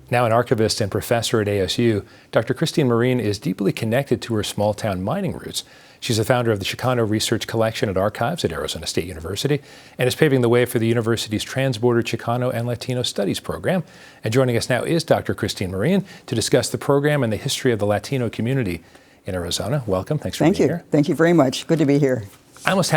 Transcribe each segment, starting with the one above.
Now an archivist and professor at ASU, Dr. Christine Marin is deeply connected to her small-town mining roots. She's the founder of the Chicano Research Collection and Archives at Arizona State University and is paving the way for the university's Transborder Chicano and Latino Studies program. And joining us now is Dr. Christine Marin to discuss the program and the history of the Latino community in Arizona. Welcome. Thanks for being here. Thank you very much. Good to be here.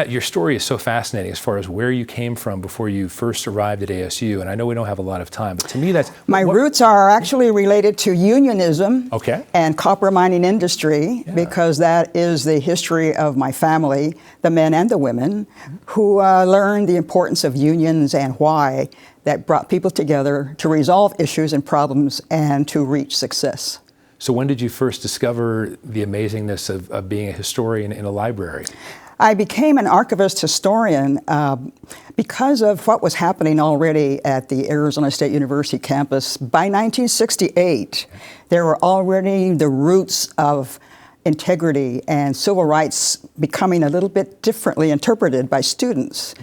Your story is so fascinating as far as where you came from before you first arrived at ASU, and I know we don't have a lot of time, but to me that's... My roots are actually related to unionism and copper mining industry, because that is the history of my family, the men and the women, who learned the importance of unions and why that brought people together to resolve issues and problems and to reach success. So when did you first discover the amazingness of being a historian in a library? I became an archivist historian because of what was happening already at the Arizona State University campus. By 1968, there were already the roots of integrity and civil rights becoming a little bit differently interpreted by students.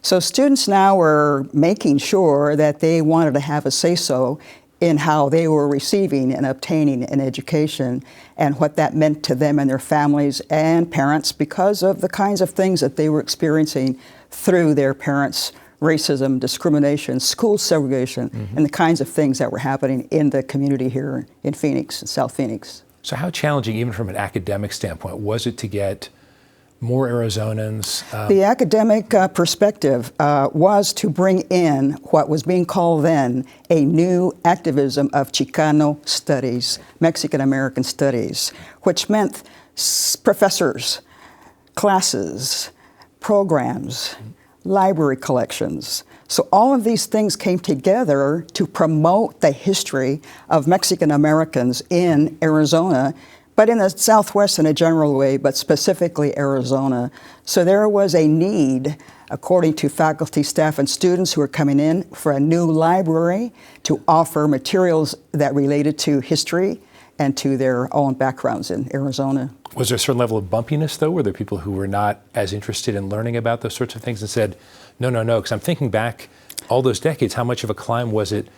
So students now were making sure that they wanted to have a say-so in how they were receiving and obtaining an education and what that meant to them and their families and parents because of the kinds of things that they were experiencing through their parents' racism, discrimination, school segregation, and the kinds of things that were happening in the community here in Phoenix, South Phoenix. So how challenging, even from an academic standpoint, was it to get more Arizonans? The academic perspective was to bring in what was being called then a new activism of Chicano studies, Mexican-American studies, which meant professors, classes, programs, library collections. So all of these things came together to promote the history of Mexican-Americans in Arizona, but in the Southwest in a general way, but specifically Arizona. So there was a need, according to faculty, staff, and students who were coming in, for a new library to offer materials that related to history and to their own backgrounds in Arizona. Was there a certain level of bumpiness, though? Were there people who were not as interested in learning about those sorts of things and said, no, because I'm thinking back all those decades, how much of a climb was it,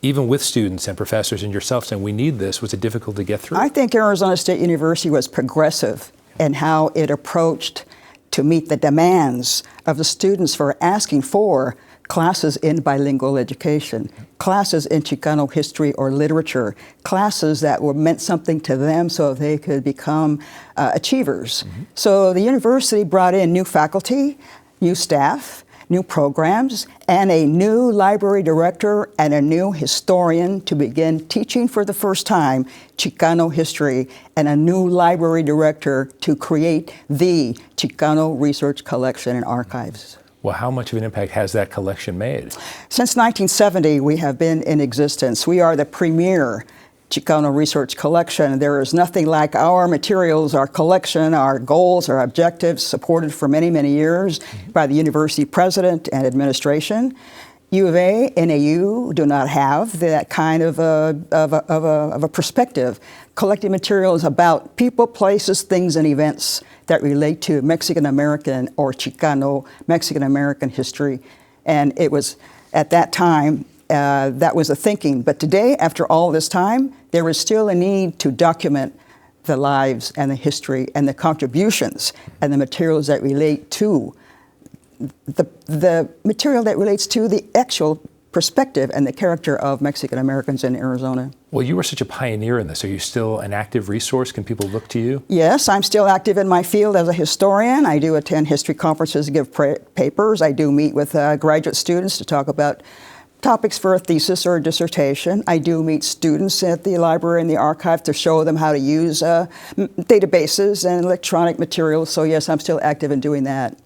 even with students and professors and yourself saying we need this? Was it difficult to get through? I think Arizona State University was progressive in how it approached to meet the demands of the students for asking for classes in bilingual education, classes in Chicano history or literature, classes that meant something to them so they could become achievers. So the university brought in new faculty, new staff, new programs, and a new library director and a new historian to begin teaching for the first time Chicano history, and a new library director to create the Chicano Research Collection and Archives. Well, how much of an impact has that collection made? Since 1970, we have been in existence. We are the premier Chicano Research Collection. There is nothing like our materials, our collection, our goals, our objectives, supported for many, many years by the university president and administration. U of A, NAU do not have that kind of a perspective. Collecting materials about people, places, things, and events that relate to Mexican-American or Chicano Mexican-American history. And it was at that time, that was the thinking. But today, after all this time, there is still a need to document the lives and the history and the contributions and the materials that relate to the material that relates to the actual perspective and the character of Mexican Americans in Arizona. Well, you were such a pioneer in this. Are you still an active resource? Can people look to you? Yes, I'm still active in my field as a historian. I do attend history conferences, give papers. I do meet with graduate students to talk about topics for a thesis or a dissertation. I do meet students at the library and the archive to show them how to use databases and electronic materials. So yes, I'm still active in doing that.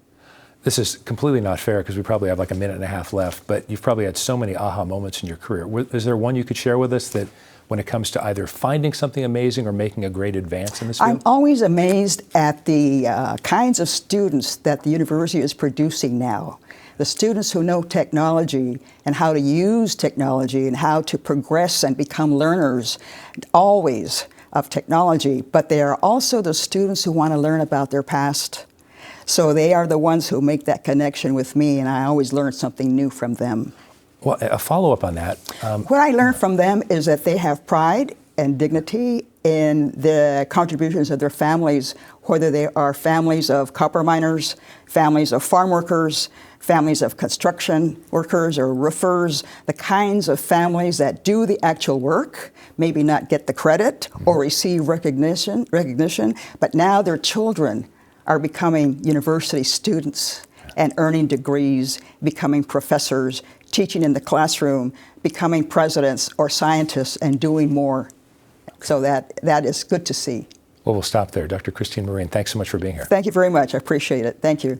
This is completely not fair because we probably have like a minute and a half left, but you've probably had so many aha moments in your career. Is there one you could share with us that when it comes to either finding something amazing or making a great advance in this field? I'm always amazed at the kinds of students that the university is producing now. The students who know technology and how to use technology and how to progress and become learners always of technology, but they are also the students who want to learn about their past. So they are the ones who make that connection with me, and I always learn something new from them. Well, a follow-up on that. What I learned from them is that they have pride and dignity in the contributions of their families, whether they are families of copper miners, families of farm workers, families of construction workers or roofers, the kinds of families that do the actual work, maybe not get the credit or receive recognition, but now their children are becoming university students and earning degrees, becoming professors, teaching in the classroom, becoming presidents or scientists and doing more. So that is good to see. Well, we'll stop there. Dr. Christine Marin, thanks so much for being here. Thank you very much. I appreciate it. Thank you.